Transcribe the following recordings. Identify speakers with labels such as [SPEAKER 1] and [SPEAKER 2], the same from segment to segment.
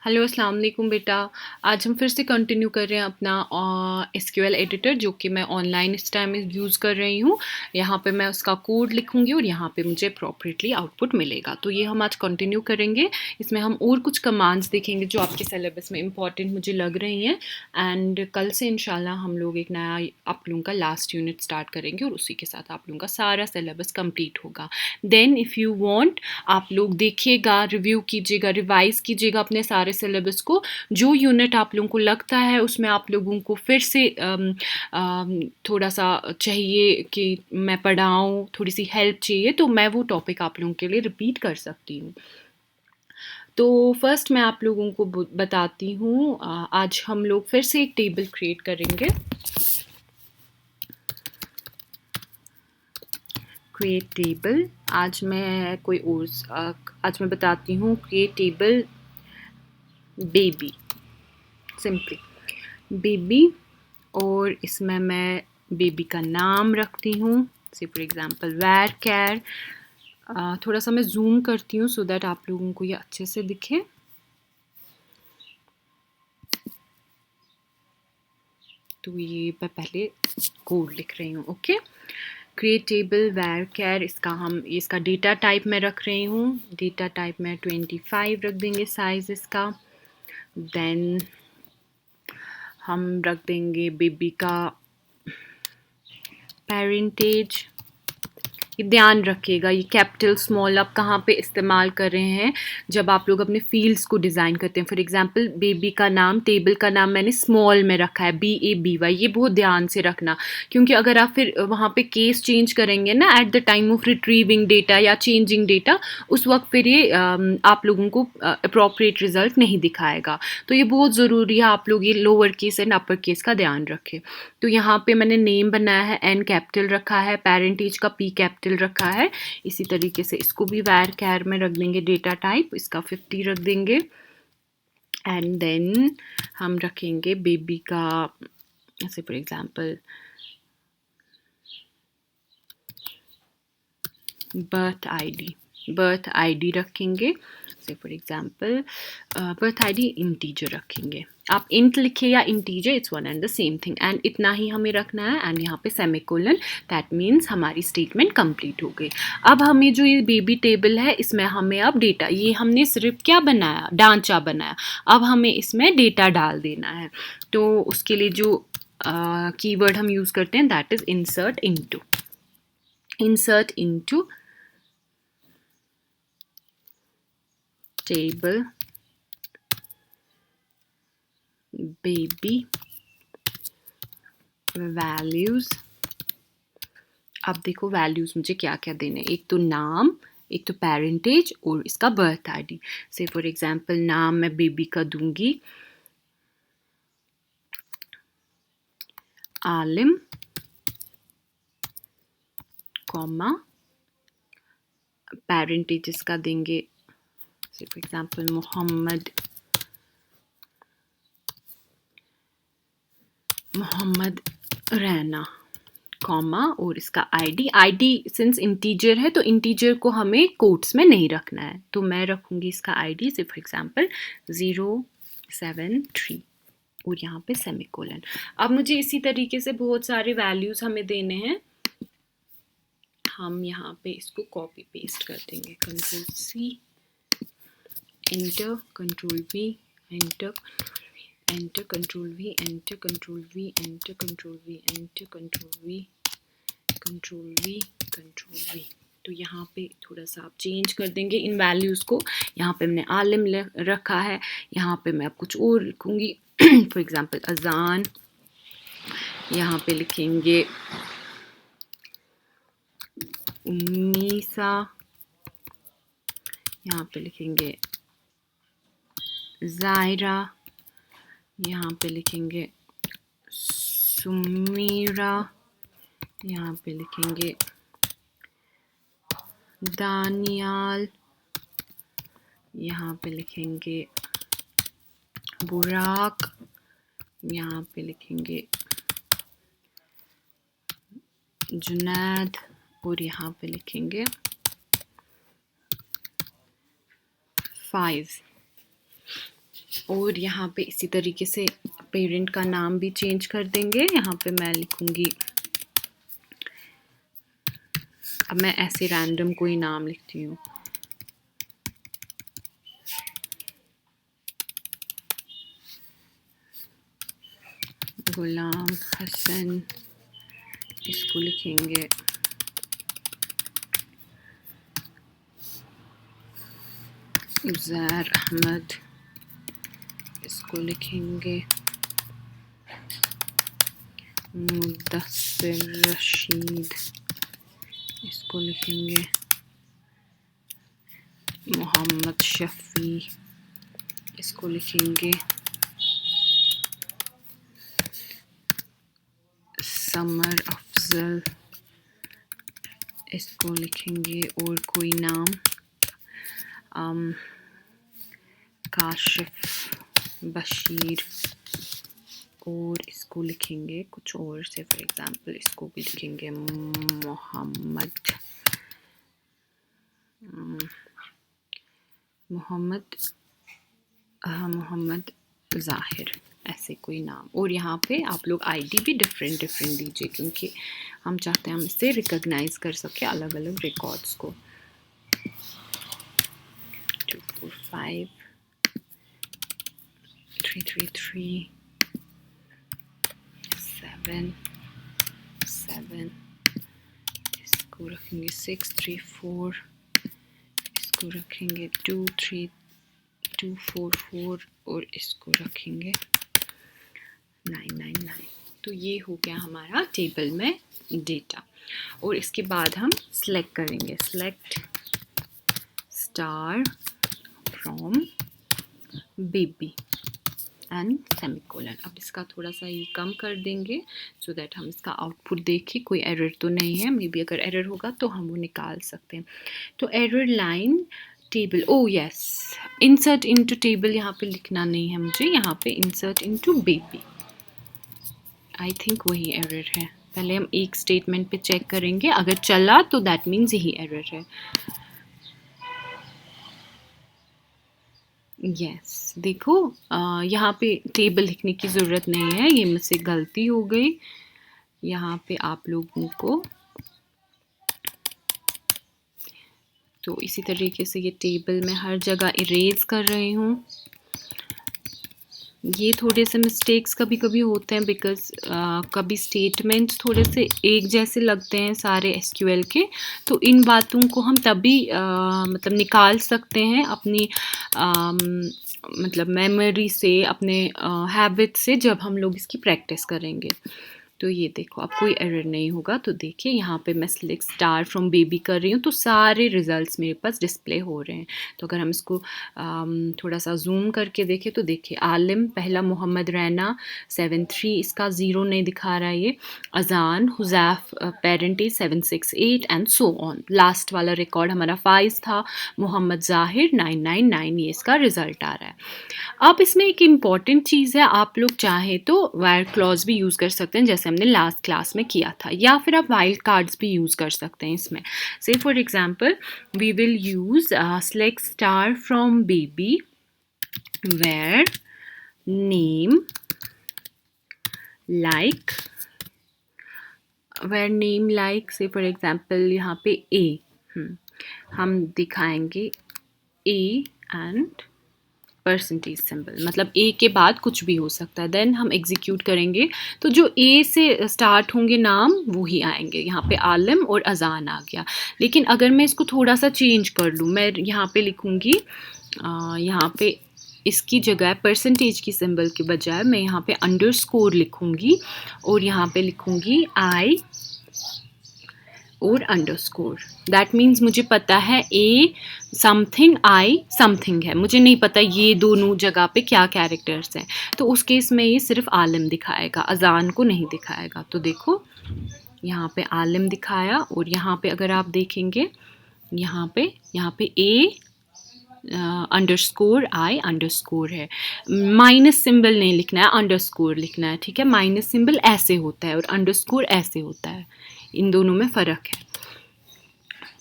[SPEAKER 1] Hello अस्सलाम वालेकुम बेटा। आज हम फिर से कंटिन्यू कर रहे हैं अपना एसक्यूएल एडिटर जो कि मैं ऑनलाइन इस टाइम यूज़ कर रही हूँ। यहाँ पे मैं उसका कोड लिखूँगी और यहाँ पे मुझे अप्रोप्रिएटली आउटपुट मिलेगा। तो ये हम आज कंटिन्यू करेंगे। इसमें हम और कुछ कमांड्स देखेंगे जो आपके सिलेबस में इंपॉर्टेंट मुझे लग रही हैं। एंड कल से इंशाल्लाह हम लोग एक नया आप लोगों का लास्ट यूनिट स्टार्ट करेंगे और उसी के साथ आप लोगों का सारा सिलेबस कंप्लीट होगा। देन इफ़ यू वांट आप लोग देखिएगा, रिव्यू कीजिएगा, रिवाइज़ कीजिएगा अपने सारे सिलेबस को। जो यूनिट आप लोगों को लगता है उसमें आप लोगों को फिर से थोड़ा सा चाहिए कि मैं पढ़ाऊँ, थोड़ी सी हेल्प चाहिए, तो मैं वो टॉपिक आप लोगों के लिए रिपीट कर सकती हूँ। तो फर्स्ट मैं आप लोगों को बताती हूँ। आज हम लोग फिर से एक टेबल क्रिएट करेंगे। Create table. आज मैं आज मैं बताती हूँ create table baby, simply baby. और इसमें मैं बेबी का नाम रखती हूँ, से फॉर एग्जांपल वेर कैर। थोड़ा सा मैं जूम करती हूँ सो दैट आप लोगों को ये अच्छे से दिखे। तो ये मैं पहले कोड लिख रही हूँ। ओके, क्रिएट टेबल वेर कैर। इसका डेटा टाइप मैं रख रही हूँ। डेटा टाइप में 25 रख देंगे साइज इसका। देन हम रख देंगे बेबी का पेरेंटेज। ये ध्यान रखिएगा, ये कैपिटल स्मॉल आप कहाँ पे इस्तेमाल कर रहे हैं जब आप लोग अपने फील्ड्स को डिज़ाइन करते हैं। फॉर एग्जांपल बेबी का नाम, टेबल का नाम मैंने स्मॉल में रखा है, BABY। ये बहुत ध्यान से रखना, क्योंकि अगर आप फिर वहाँ पे केस चेंज करेंगे ना at the time of retrieving data या चेंजिंग डेटा, उस वक्त फिर ये आप लोगों को अप्रोप्रिएट रिजल्ट नहीं दिखाएगा। तो ये बहुत ज़रूरी है आप लोग ये lower case and upper case का ध्यान रखें। तो यहाँ पे मैंने नेम बनाया है, N कैपिटल रखा है, पेरेंटेज का P कैपिटल रखा है। इसी तरीके से इसको भी वैर कैर में रख देंगे। डेटा टाइप इसका 50 रख देंगे। एंड देन हम रखेंगे बेबी का, ऐसे फॉर एग्जांपल बर्थ आईडी रखेंगे। से for example birth ID integer रखेंगे। आप इंट लिखे या integer, it's one and the same thing. And इतना ही हमें रखना है। एंड यहाँ पे सेमीकोलन, दैट मीन्स हमारी स्टेटमेंट कंप्लीट हो गई। अब हमें जो ये बेबी टेबल है इसमें हमें अब डेटा, ये हमने सिर्फ क्या बनाया, ढांचा बनाया। अब हमें इसमें डेटा डाल देना है। तो उसके लिए जो कीवर्ड हम यूज़ करते हैं that is insert into table baby values. अब देखो वैल्यूज मुझे क्या क्या देने, एक तो नाम, एक तो पेरेंटेज और इसका बर्थ आईडी। से फॉर एग्जांपल नाम मैं बेबी का दूंगी आलिम, कॉमा पेरेंटेज इसका देंगे say for example Mohammad Raina, comma और इसका आईडी सिंस इंटीजर है तो इंटीजर को हमें कोट्स में नहीं रखना है, तो मैं रखूंगी इसका आईडी से फॉर एग्जांपल 073 और यहाँ पे सेमीकोलन। अब मुझे इसी तरीके से बहुत सारे वैल्यूज हमें देने हैं। हम यहाँ पे इसको कॉपी पेस्ट कर देंगे, control C, enter, control V, enter, enter, control V, enter, control V, enter, control V, enter, control V, control V, control V। तो यहाँ पे थोड़ा सा आप चेंज कर देंगे इन वैल्यूज़ को। यहाँ पे मैंने आलिम रखा है, यहाँ पे मैं अब कुछ और लिखूँगी फॉर एग्जांपल अजान। यहाँ पे लिखेंगे उन्नीसा, यहाँ पे लिखेंगे जायरा, यहाँ पे लिखेंगे सुमीरा, यहाँ पे लिखेंगे दानियाल, यहाँ पे लिखेंगे बुराक, यहाँ पे लिखेंगे जुनैद और यहाँ पे लिखेंगे फाइज। और यहाँ पे इसी तरीके से पेरेंट का नाम भी चेंज कर देंगे। यहाँ पे मैं लिखूँगी, अब मैं ऐसे रैंडम कोई नाम लिखती हूँ, गुलाम हसन, इसको लिखेंगे उज़ैर अहमद, इसको लिखेंगे मुद्दस्सिर रशीद, इसको लिखेंगे मोहम्मद शफ़ी, इसको लिखेंगे समर अफजल, इसको लिखेंगे और कोई नाम काशिफ बशीर, और इसको लिखेंगे कुछ और से, फॉर एग्ज़ाम्पल इसको भी लिखेंगे मोहम्मद ज़ाहिर, ऐसे कोई नाम। और यहाँ पे आप लोग आईडी भी डिफरेंट डिफरेंट दीजिए, क्योंकि हम चाहते हैं हम इससे रिकॉग्नाइज कर सकें अलग अलग रिकॉर्ड्स को। 245 333 7 7, इसको रखेंगे 634, इसको रखेंगे 244 और इसको रखेंगे 999। तो ये हो गया हमारा टेबल में डेटा। और इसके बाद हम सिलेक्ट करेंगे, select star from baby and semicolon. अब इसका थोड़ा सा ये कम कर देंगे सो दैट हम इसका आउटपुट देखें, कोई एरर तो नहीं है। मे बी अगर एरर होगा तो हम वो निकाल सकते हैं। तो एरर लाइन टेबल, ओ यस, इंसर्ट इनटू टेबल यहाँ पे लिखना नहीं है मुझे, यहाँ पे insert into baby, I think वही एरर है। पहले हम एक स्टेटमेंट पे चेक करेंगे, अगर चला तो दैट मीन्स यही एरर है। यस देखो, यहाँ पे टेबल लिखने की ज़रूरत नहीं है, ये मुझसे गलती हो गई। यहाँ पे आप लोगों को तो इसी तरीके से ये टेबल मैं हर जगह इरेज कर रही हूँ। ये थोड़े से मिस्टेक्स कभी कभी होते हैं बिकॉज कभी स्टेटमेंट्स थोड़े से एक जैसे लगते हैं सारे एसक्यूएल के, तो इन बातों को हम तभी मतलब निकाल सकते हैं अपनी मतलब मेमोरी से, अपने हैबिट से, जब हम लोग इसकी प्रैक्टिस करेंगे। तो ये देखो अब कोई एरर नहीं होगा। तो देखिए यहाँ पे मैं सिलेक्ट स्टार फ्रॉम बेबी कर रही हूँ तो सारे रिजल्ट्स मेरे पास डिस्प्ले हो रहे हैं। तो अगर हम इसको थोड़ा सा जूम करके देखें तो देखिए आलिम पहला, मोहम्मद रैना 73, इसका 0 नहीं दिखा रहा है ये, अजान Huzaif parent is 768 and so on. Last वाला रिकॉर्ड हमारा फाइज था, मोहम्मद जाहिर 999, ये इसका रिजल्ट आ रहा है। अब इसमें एक इम्पॉर्टेंट चीज़ है, आप लोग चाहे तो वायर क्लॉज भी यूज़ कर सकते हैं जैसे हमने लास्ट क्लास में किया था, या फिर आप वाइल्ड कार्ड्स भी यूज़ कर सकते हैं इसमें। Say for example we will use select star from baby where name like, where name like say for example यहाँ पे ए, हम दिखाएंगे ए एंड परसेंटेज सिंबल, मतलब ए के बाद कुछ भी हो सकता है। देन हम एग्जीक्यूट करेंगे तो जो ए से स्टार्ट होंगे नाम वो ही आएंगे। यहाँ पे आलिम और अजान आ गया। लेकिन अगर मैं इसको थोड़ा सा चेंज कर लूँ, मैं यहाँ पे लिखूँगी, यहाँ पे इसकी जगह परसेंटेज की सिंबल के बजाय मैं यहाँ पे अंडरस्कोर लिखूँगी और यहाँ पे लिखूँगी आई और अंडरस्कोर। दैट मीन्स मुझे पता है ए समथिंग आई समथिंग है, मुझे नहीं पता ये दोनों जगह पे क्या कैरेक्टर्स हैं। तो उस केस में ये सिर्फ आलिम दिखाएगा, अजान को नहीं दिखाएगा। तो देखो यहाँ पे आलिम दिखाया, और यहाँ पे अगर आप देखेंगे यहाँ पे ए अंडरस्कोर आई अंडरस्कोर है। माइनस सिंबल नहीं लिखना है, अंडरस्कोर लिखना है, ठीक है। माइनस सिंबल ऐसे होता है और अंडरस्कोर ऐसे होता है, इन दोनों में फ़र्क है।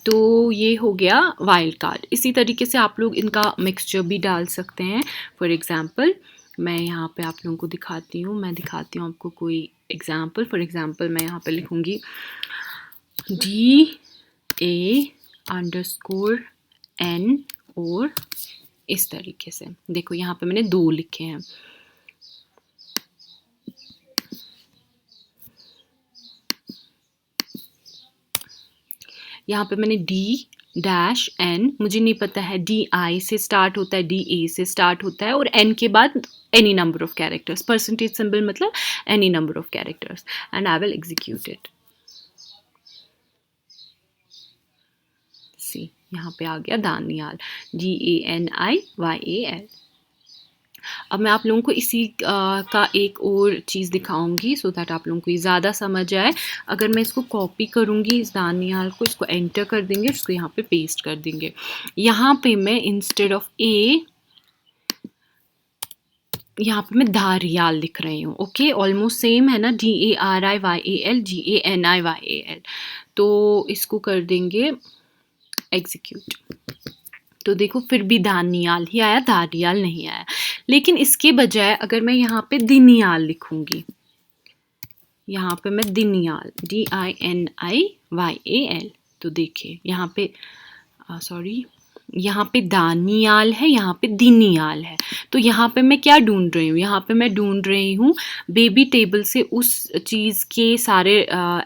[SPEAKER 1] तो ये हो गया वाइल्ड कार्ड। इसी तरीके से आप लोग इनका मिक्सचर भी डाल सकते हैं। फॉर एग्ज़ाम्पल मैं यहाँ पे आप लोगों को दिखाती हूँ, मैं दिखाती हूँ आपको कोई एग्ज़ाम्पल। फॉर एग्ज़ाम्पल मैं यहाँ पे लिखूँगी DA_N और इस तरीके से। देखो यहाँ पे मैंने 2 लिखे हैं। यहाँ पे मैंने D-N, मुझे नहीं पता है DI से स्टार्ट होता है, DA से स्टार्ट होता है और N के बाद any number of characters, percentage symbol मतलब any number of characters, and I will execute it. See, यहाँ पे आ गया दानियाल, DANIYAL। अब मैं आप लोगों को इसी का एक और चीज़ दिखाऊंगी सो दैट आप लोगों को ये ज़्यादा समझ आए। अगर मैं इसको कॉपी करूँगी इस दानियाल को, इसको एंटर कर देंगे, इसको यहाँ पे पेस्ट कर देंगे। यहाँ पे मैं इंस्टेड ऑफ ए यहाँ पे मैं धारियाल लिख रही हूँ। ओके, ऑलमोस्ट सेम है ना, DARIYAL GANIYAL। तो इसको कर देंगे एग्जीक्यूट। तो देखो फिर भी दानियाल ही आया, धारियाल नहीं आया। लेकिन इसके बजाय अगर मैं यहाँ पे दिनियाल लिखूंगी, यहाँ पे मैं दिनियाल DINIYAL, तो देखिए यहाँ पे यहाँ पे दानियाल है, यहाँ पे दिनियाल है। तो यहाँ पे मैं क्या ढूंढ रही हूँ, यहाँ पे मैं ढूंढ रही हूँ बेबी टेबल से उस चीज़ के सारे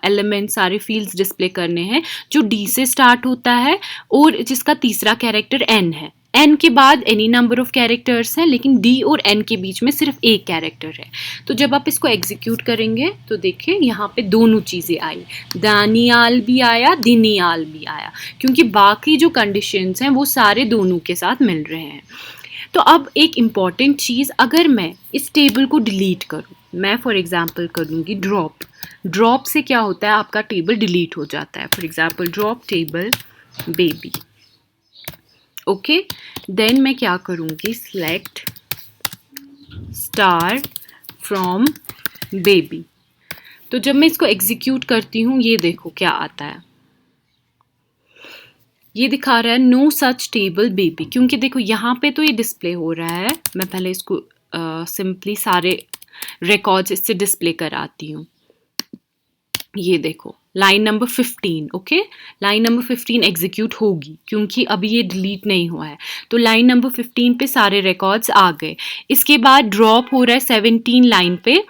[SPEAKER 1] एलिमेंट, सारे फील्ड्स डिस्प्ले करने हैं जो D से स्टार्ट होता है और जिसका तीसरा कैरेक्टर N है। N के बाद एनी नंबर ऑफ कैरेक्टर्स हैं, लेकिन D और N के बीच में सिर्फ एक कैरेक्टर है। तो जब आप इसको एग्जीक्यूट करेंगे तो देखिए यहाँ पे दोनों चीज़ें आई, दानियाल भी आया, दिनियाल भी आया, क्योंकि बाकी जो कंडीशंस हैं वो सारे दोनों के साथ मिल रहे हैं। तो अब एक इम्पॉर्टेंट चीज़, अगर मैं इस टेबल को डिलीट करूँ, मैं फॉर एग्जांपल करूँगी ड्रॉप से क्या होता है, आपका टेबल डिलीट हो जाता है। For example drop table baby. Okay, then मैं क्या करूँगी, सिलेक्ट स्टार फ्रॉम बेबी। तो जब मैं इसको एग्जीक्यूट करती हूँ ये देखो क्या आता है, ये दिखा रहा है नो सच टेबल बेबी, क्योंकि देखो यहाँ पे तो ये डिस्प्ले हो रहा है। मैं पहले इसको सिंपली सारे रिकॉर्ड्स इससे डिस्प्ले कराती हूँ। ये देखो line number 15, okay, line number 15 execute होगी क्योंकि अभी ये डिलीट नहीं हुआ है। तो लाइन नंबर 15 पे सारे रिकॉर्ड्स आ गए। इसके बाद ड्रॉप हो रहा है 17 लाइन पे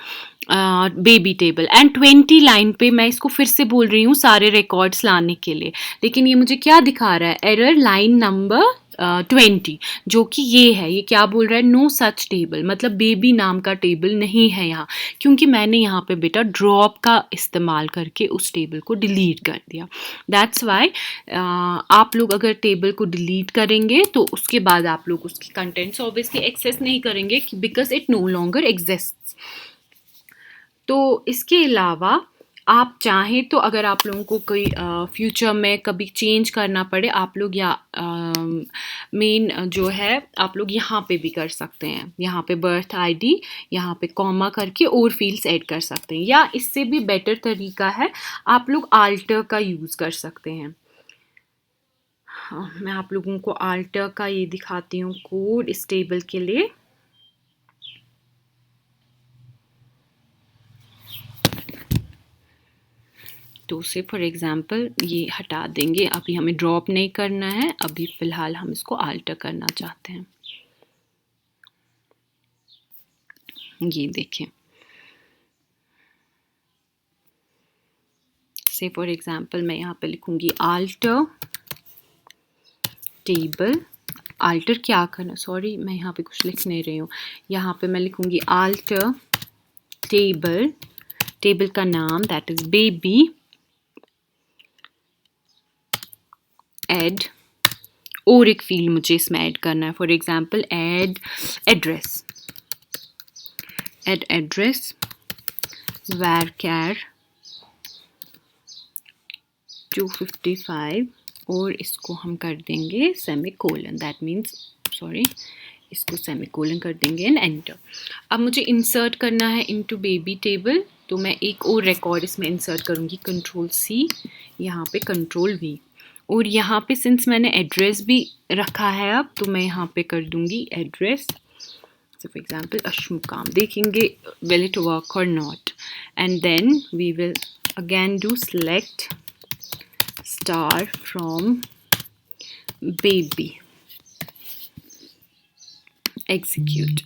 [SPEAKER 1] बेबी टेबल, एंड 20 लाइन पे मैं इसको फिर से बोल रही हूँ सारे रिकॉर्ड्स लाने के लिए, लेकिन ये मुझे क्या दिखा रहा है, एरर लाइन नंबर 20, जो कि ये है, ये क्या बोल रहा है, नो सच टेबल, मतलब बेबी नाम का टेबल नहीं है यहाँ, क्योंकि मैंने यहाँ पे बेटा ड्रॉप का इस्तेमाल करके उस टेबल को डिलीट कर दिया। दैट्स वाई आप लोग अगर टेबल को डिलीट करेंगे तो उसके बाद आप लोग उसकी कंटेंट्स ऑब्वियसली एक्सेस नहीं करेंगे because it no longer exists. तो इसके अलावा आप चाहें तो अगर आप लोगों को कोई फ्यूचर में कभी चेंज करना पड़े, आप लोग या मेन जो है आप लोग यहाँ पे भी कर सकते हैं, यहाँ पे बर्थ आईडी, यहाँ पे कॉमा करके और फील्ड्स ऐड कर सकते हैं, या इससे भी बेटर तरीका है आप लोग आल्टर का यूज़ कर सकते हैं। मैं आप लोगों को आल्टर का ये दिखाती हूँ कोड इस टेबल के लिए। तो से फॉर एग्ज़ाम्पल ये हटा देंगे, अभी हमें ड्रॉप नहीं करना है, अभी फ़िलहाल हम इसको आल्टर करना चाहते हैं। ये देखें, से फॉर एग्ज़ाम्पल मैं यहाँ पे लिखूँगी आल्टर टेबल। आल्टर क्या करना, सॉरी मैं यहाँ पे कुछ लिख नहीं रही हूँ, यहाँ पे मैं लिखूँगी आल्टर टेबल, टेबल का नाम दैट इज़ बेबी, ऐड, और एक फील्ड मुझे इसमें ऐड करना है, for example add address, add address varchar 255 और इसको हम कर देंगे सेमीकोलन, दैट मीन्स सॉरी इसको सेमीकोलन कर देंगे एंड एंटर। अब मुझे इंसर्ट करना है इनटू बेबी टेबल, तो मैं एक और रिकॉर्ड इसमें इंसर्ट करूँगी, कंट्रोल C, यहाँ पे कंट्रोल V, और यहाँ पे सिंस मैंने एड्रेस भी रखा है अब, तो मैं यहाँ पे कर दूँगी address. So for example, Ashmukam. देखेंगे will it work or not. And then we will again do select star from baby. Execute.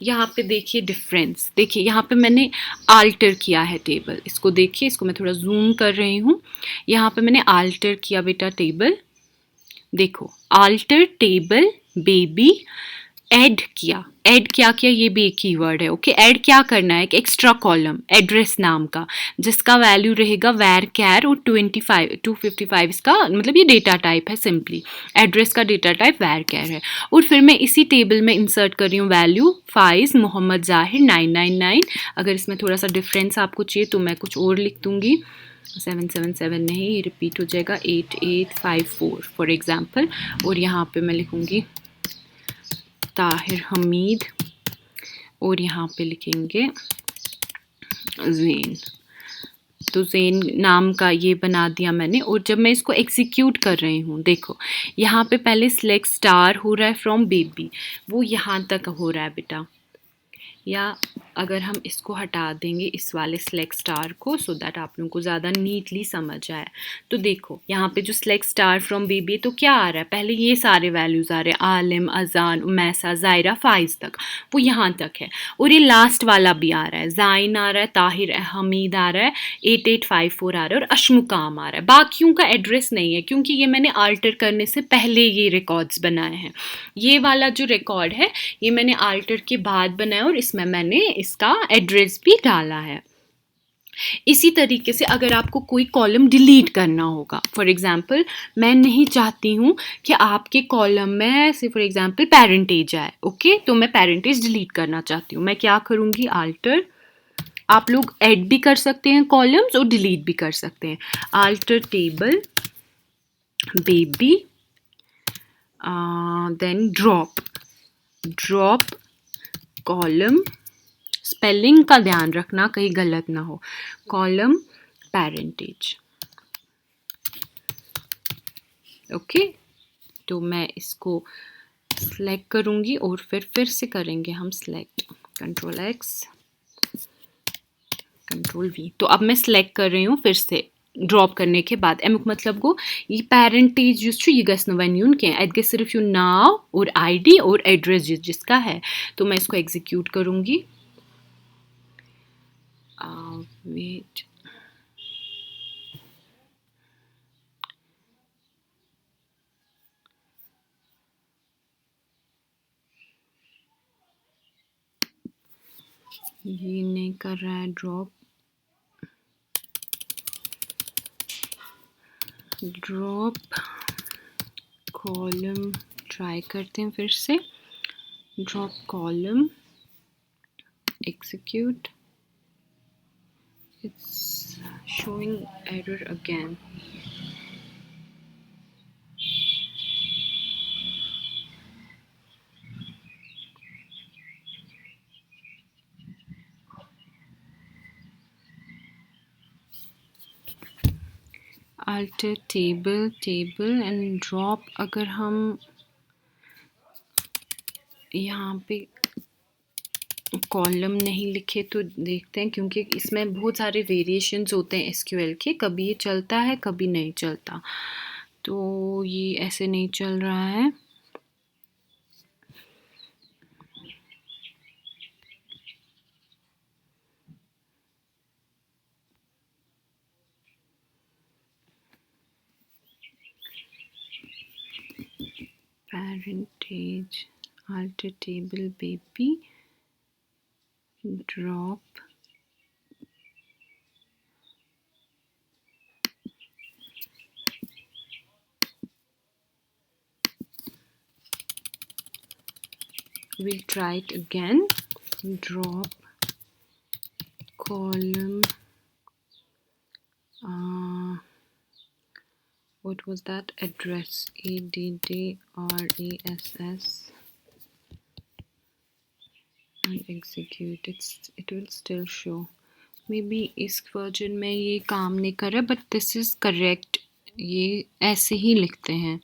[SPEAKER 1] यहाँ पे देखिए डिफरेंस, देखिए यहाँ पे मैंने आल्टर किया है टेबल. इसको देखिए, इसको मैं थोड़ा जूम कर रही हूँ. यहाँ पे मैंने आल्टर किया बेटा टेबल. देखो, आल्टर टेबल बेबी. ऐड क्या किया, ये भी एक कीवर्ड है. ओके, ऐड क्या करना है, एक एक्स्ट्रा कॉलम एड्रेस नाम का, जिसका वैल्यू रहेगा वैर कैर और 255 इसका मतलब ये डेटा टाइप है. सिंपली एड्रेस का डेटा टाइप वैर कैर है. और फिर मैं इसी टेबल में इंसर्ट कर रही हूँ वैल्यू फाइज मोहम्मद जाहिर 999. अगर इसमें थोड़ा सा डिफरेंस आपको चाहिए तो मैं कुछ और लिख दूँगी. 777 नहीं, ये रिपीट हो जाएगा. 8854 फॉर एग्जाम्पल. और यहाँ पे मैं लिखूँगी ताहिर हमीद. और यहाँ पे लिखेंगे ज़ेन. तो ज़ेन नाम का ये बना दिया मैंने. और जब मैं इसको एग्जीक्यूट कर रही हूँ, देखो यहाँ पे पहले सिलेक्ट स्टार हो रहा है फ्रॉम बेबी, वो यहाँ तक हो रहा है बेटा. या अगर हम इसको हटा देंगे इस वाले सिलेक्ट स्टार को, सो दैट आप लोगों को ज़्यादा नीटली समझ आए. तो देखो यहाँ पे जो सिलेक्ट स्टार फ्रॉम बेबी, तो क्या आ रहा है, पहले ये सारे वैल्यूज़ आ रहे हैं, आलिम, अजान, उमैसा, ज़ायरा, फाइज तक, वो यहाँ तक है. और ये लास्ट वाला भी आ रहा है, ज़ाइन आ रहा है, ताहिर हमीद आ रहा है, 8854 आ रहा है, और अशमुकाम आ रहा है. बाकियों का एड्रेस नहीं है, क्योंकि ये मैंने आल्टर करने से पहले ये रिकॉर्ड्स बनाए हैं. ये वाला जो रिकॉर्ड है ये मैंने आल्टर के बाद बनाया, और इसमें मैंने इसका एड्रेस भी डाला है. इसी तरीके से अगर आपको कोई कॉलम डिलीट करना होगा, फॉर एग्जांपल मैं नहीं चाहती हूँ कि आपके कॉलम में से फॉर एग्जांपल पेरेंटेज आए. ओके, तो मैं पेरेंटेज डिलीट करना चाहती हूँ. मैं क्या करूँगी, आल्टर. आप लोग ऐड भी कर सकते हैं कॉलम्स और डिलीट भी कर सकते हैं. Alter table baby, then drop column. Spelling का ध्यान रखना कहीं गलत ना हो. Column parentage. ओके, तो मैं इसको सिलेक्ट करूँगी और फिर से करेंगे हम select. Control x, control we. तो अब मैं सिलेक्ट कर रही हूँ फिर से ड्रॉप करने के बाद. अमुक मतलब गो ये पेरेंटेज युस ये गस वन के अगे सिर्फ यू नाव और आईडी और एड्रेस जिसका है. तो मैं इसको एग्जीक्यूट करूँगी. वेट, ये नहीं कर रहा है ड्रॉप. कॉलम ट्राई करते हैं फिर से. Drop column, execute. It's showing error again. Alter table and drop. अगर हम यहाँ पे कॉलम नहीं लिखे तो देखते हैं, क्योंकि इसमें बहुत सारे वेरिएशंस होते हैं एसक्यूएल के. कभी ये चलता है कभी नहीं चलता. तो ये ऐसे नहीं चल रहा है. parentage, alter table baby, drop. We'll try it again. Drop column. What was that? Address, ADDRESS, and execute. It will still show. May be इस वर्जन में ये काम नहीं कर रहा, बट दिस इज़ करेक्ट, ये ऐसे ही लिखते हैं।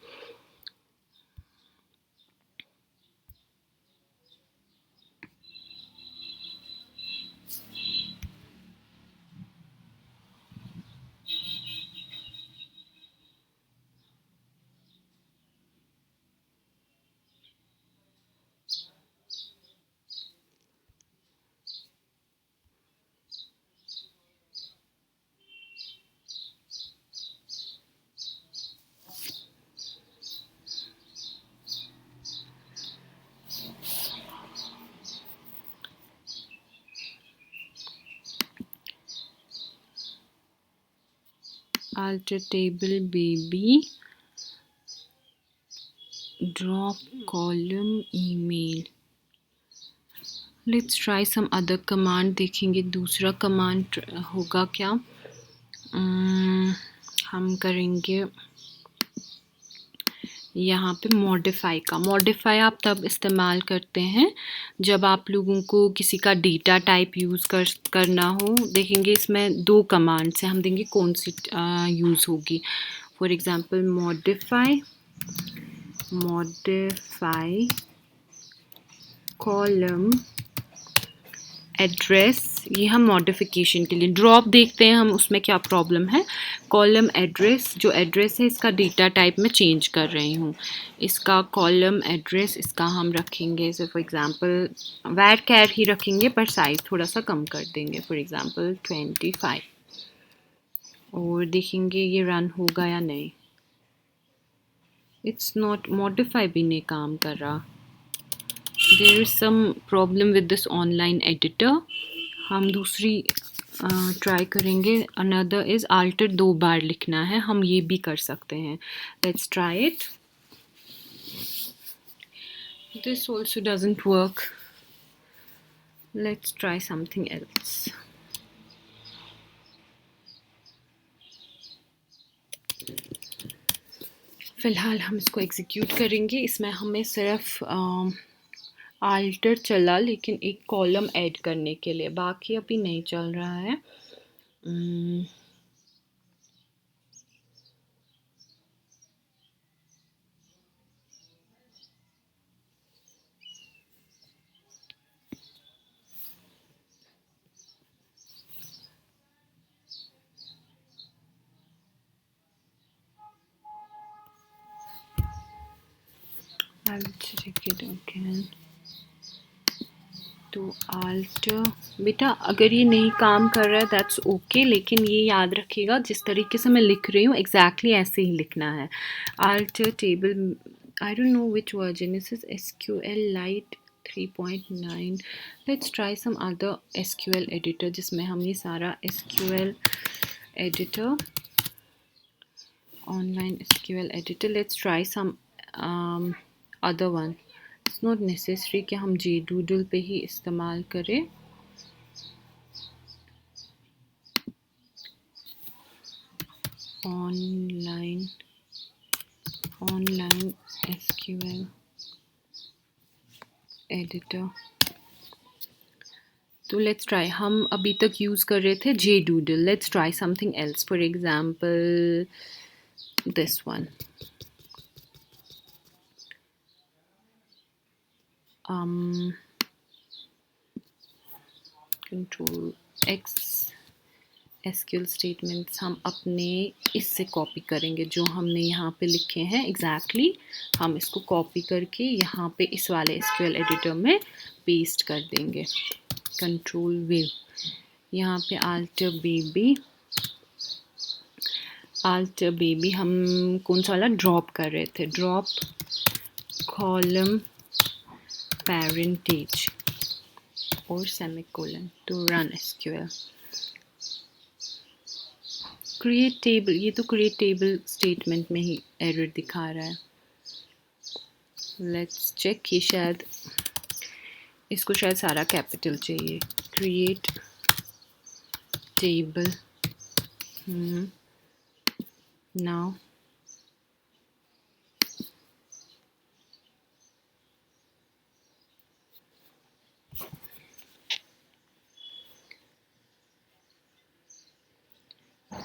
[SPEAKER 1] Alter table baby, drop column email. Let's try some other command, देखेंगे दूसरा command होगा क्या। हम करेंगे यहाँ पे मॉडिफाई का। मॉडिफाई आप तब इस्तेमाल करते हैं जब आप लोगों को किसी का डेटा टाइप यूज़ करना हो। देखेंगे इसमें दो कमांड्स हैं, हम देंगे कौन सी यूज़ होगी। For example modify column address, ये हम मॉडिफिकेशन के लिए। ड्रॉप देखते हैं हम उसमें क्या प्रॉब्लम है। कॉलम एड्रेस, जो एड्रेस है इसका डेटा टाइप में चेंज कर रही हूँ। इसका कॉलम एड्रेस इसका हम रखेंगे, जैसे फॉर एग्ज़ाम्पल वैर कैर ही रखेंगे, पर साइज थोड़ा सा कम कर देंगे, फॉर एग्ज़ाम्पल 25। और देखेंगे ये रन होगा या नहीं। इट्स नॉट, मॉडिफाई भी नहीं काम कर रहा। There is some problem with this online editor. हम दूसरी ट्राई करेंगे। अनदर इज़ आल्टर 2 बार लिखना है, हम ये भी कर सकते हैं। Let's try it. This also doesn't work. Let's try something else. फ़िलहाल हम इसको एग्जीक्यूट करेंगे। इसमें हमें सिर्फ आल्टर चला, लेकिन एक कॉलम ऐड करने के लिए, बाकी अभी नहीं चल रहा है। I'll check it again. तो आल्टर, बेटा अगर ये नहीं काम कर रहा है दैट्स ओके, लेकिन ये याद रखिएगा जिस तरीके से मैं लिख रही हूँ एग्जैक्टली ऐसे ही लिखना है। Alter table, I don't know which version this is, SQLite 3.9। Let's try some other SQL editor जिसमें हम ये सारा SQL editor, online SQL editor, let's try some other one. It's not necessary कि हम JDoodle पे ही इस्तेमाल करें। Online SQL editor. तो लेट्स ट्राई, हम अभी तक यूज़ कर रहे थे JDoodle। Let's try something else, for example this one. Control X, SQL statements हम अपने इससे कॉपी करेंगे, जो हमने यहाँ पे लिखे हैं एग्जैक्टली हम इसको कॉपी करके यहाँ पे इस वाले SQL एडिटर में पेस्ट कर देंगे। कंट्रोल V, यहाँ पे आल्टर बेबी हम कौन सा वाला ड्रॉप कर रहे थे, ड्रॉप कॉलम पेरेंटेज और semicolon to run SQL। Create table, ये तो क्रिएट टेबल स्टेटमेंट में ही एरर दिखा रहा है। लेट्स चेक, ये शायद इसको शायद सारा कैपिटल चाहिए। Create table now,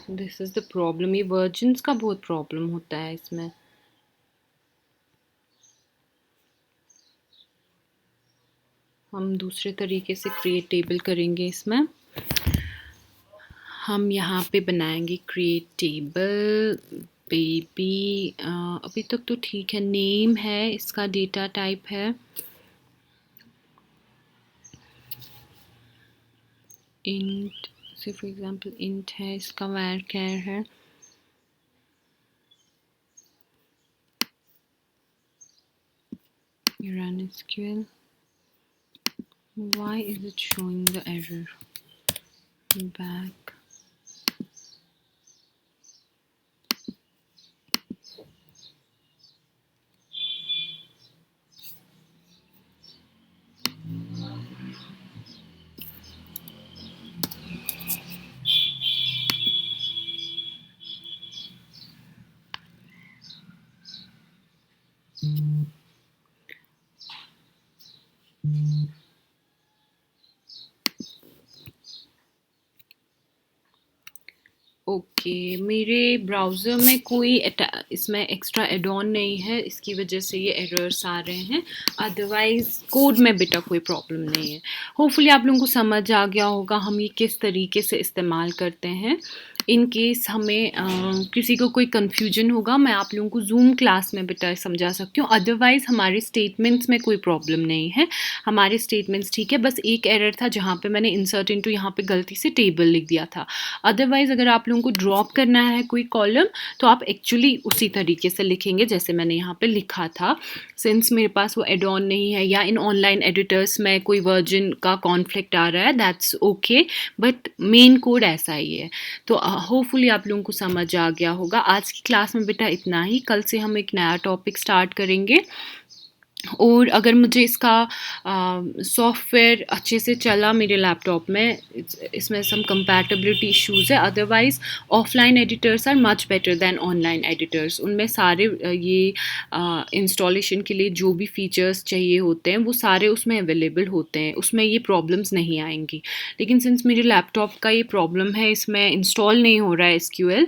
[SPEAKER 1] this is the problem, ये वर्जन्स का बहुत प्रॉब्लम होता है इसमें। हम दूसरे तरीके से क्रिएट टेबल करेंगे इसमें। हम यहाँ पे बनाएंगे क्रिएट टेबल बेबी। अभी तक तो ठीक है, नेम है, इसका डेटा टाइप है इंट, से फॉर एग्जांपल इंट है, इसका varchar है। run SQL, why is it showing the error? Back, okay मेरे ब्राउज़र में कोई इसमें एक्स्ट्रा एड ऑन नहीं है, इसकी वजह से ये एरर्स आ रहे हैं। अदरवाइज़ कोड में बेटा कोई प्रॉब्लम नहीं है। होपफुली आप लोगों को समझ आ गया होगा हम ये किस तरीके से इस्तेमाल करते हैं। इन केस हमें किसी को कोई कन्फ्यूजन होगा, मैं आप लोगों को जूम क्लास में बेटा समझा सकती हूँ। अदरवाइज़ हमारे स्टेटमेंट्स में कोई प्रॉब्लम नहीं है, हमारे स्टेटमेंट्स ठीक है। बस एक एरर था जहाँ पे मैंने इंसर्ट इनटू यहाँ पे गलती से टेबल लिख दिया था। अदरवाइज़ अगर आप लोगों को ड्रॉप करना है कोई कॉलम तो आप एक्चुअली उसी तरीके से लिखेंगे जैसे मैंने यहाँ पे लिखा था। सिंस मेरे पास वो एड ऑन नहीं है या इन ऑनलाइन एडिटर्स में कोई वर्जन का कॉन्फ्लिक्ट आ रहा है, that's okay, but main code ऐसा ही है। तो होपफुली आप लोगों को समझ आ गया होगा। आज की क्लास में बेटा इतना ही, कल से हम एक नया टॉपिक स्टार्ट करेंगे। और अगर मुझे इसका सॉफ्टवेयर अच्छे से चला मेरे लैपटॉप में, इसमें सम कंपैटिबिलिटी इश्यूज़ है, otherwise offline editors are much better than online editors. उनमें सारे ये इंस्टॉलेशन के लिए जो भी फीचर्स चाहिए होते हैं वो सारे उसमें अवेलेबल होते हैं, उसमें ये प्रॉब्लम्स नहीं आएंगी। लेकिन सिंस मेरे लैपटॉप का ये प्रॉब्लम है, इसमें इंस्टॉल नहीं हो रहा है SQL,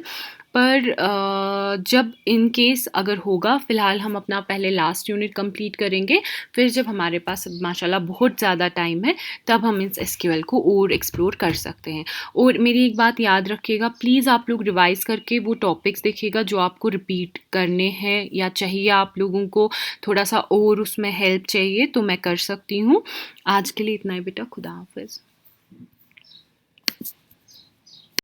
[SPEAKER 1] पर जब इन केस अगर होगा, फ़िलहाल हम अपना पहले लास्ट यूनिट कंप्लीट करेंगे, फिर जब हमारे पास माशाल्लाह बहुत ज़्यादा टाइम है तब हम इस SQL को और एक्सप्लोर कर सकते हैं। और मेरी एक बात याद रखिएगा, प्लीज़ आप लोग रिवाइज़ करके वो टॉपिक्स देखिएगा जो आपको रिपीट करने हैं या चाहिए, आप लोगों को थोड़ा सा और उसमें हेल्प चाहिए तो मैं कर सकती हूँ। आज के लिए इतना ही बेटा, खुदा हाफ़िज़।